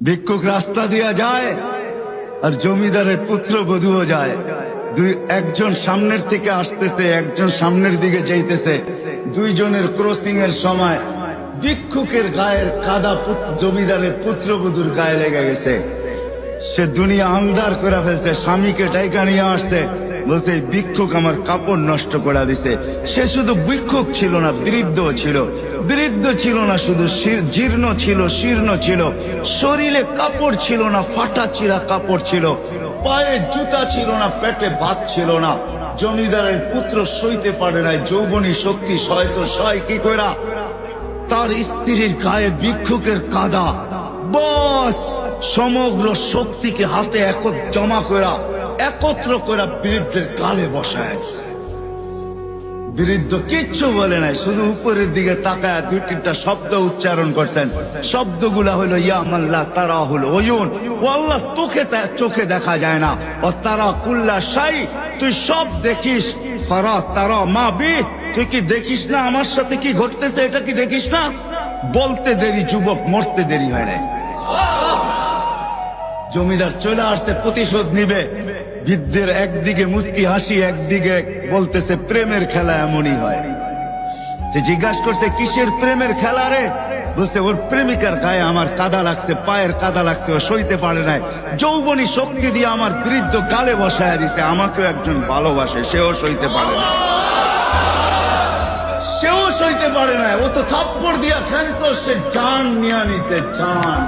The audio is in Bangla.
ভিক্ষুক রাস্তা দিয়া যায় আর জমিদারের পুত্র বধূও যায়। একজন সামনের থেকে আসতেছে, একজন সামনের দিকে যাইতেছে। দুইজনের ক্রসিং এর সময় ভিক্ষুকের গায়ের কাদা জমিদারের পুত্রবধূর গায়ে লেগে গেছে। সে দুনিয়া আন্ধার করে ফেলছে, স্বামীকে ডাইকা নিয়ে আসছে, বলছে ভিক্ষুক আমার কাপড় নষ্ট করে দিছে। সে শুধু ভিক্ষুক ছিল না, বৃদ্ধ ছিল। বৃদ্ধ ছিল না শুধু, জীর্ণ ছিল, শীর্ণ ছিল। শরীরে কাপড় ছিল না, ফাটা চিরা কাপড় ছিল। পায়ে জুতা ছিল না, পেটে ভাত ছিল না। জমিদারের পুত্র সইতে পারে নাই, যৌবনী শক্তি সয় তো সয় কি কইরা। তার স্ত্রীর গায়ে ভিক্ষুকের কাদা, বস সমগ্র শক্তিকে হাতে জমা করা, একত্র করা বৃদ্ধের গালে বসায় আছে। বৃদ্ধ কিচ্ছু বলে নাই, শুধু উপরের দিকে তাকায় দুই তিনটা শব্দ উচ্চারণ করছেন। শব্দগুলা হলো ইয়া মাল্লা তারা হলো ওয়ুন, ও আল্লাহ তোকে চোখে দেখা যায় না। ও তারা কুল্লা শাই, তুই সব দেখিস। ফারা তারা মা বি, তুই কি দেখিস না আমার সাথে কি ঘটতেছে, এটা কি দেখিস না? বলতে দেরি যুবক, মরতে দেরি হয় নাই। জমিদার চলে আসছে, প্রতিশোধ নিবে। বৃদ্ধের একদিকে মুস্কি হাসি, একদিকে বলতেছে প্রেমের খেলা এমনই হয়। জিজ্ঞাসা করছে কিসের প্রেমের খেলা রে? বলছে ওর প্রেমিকার গায়ে আমার কাদা লাগছে, পায়ের কাদা লাগছে, ও সইতে পারে নাই। যৌবনী শক্তি দিয়ে আমার বৃদ্ধ গালে বসায় দিছে। আমাকেও একজন ভালোবাসে, সেও সইতে পারে না, সেও সইতে পারে না। ও তো থাপ্পড় দিয়া ক্ষান্ত, সে জান নিয়ে নিছে, জান।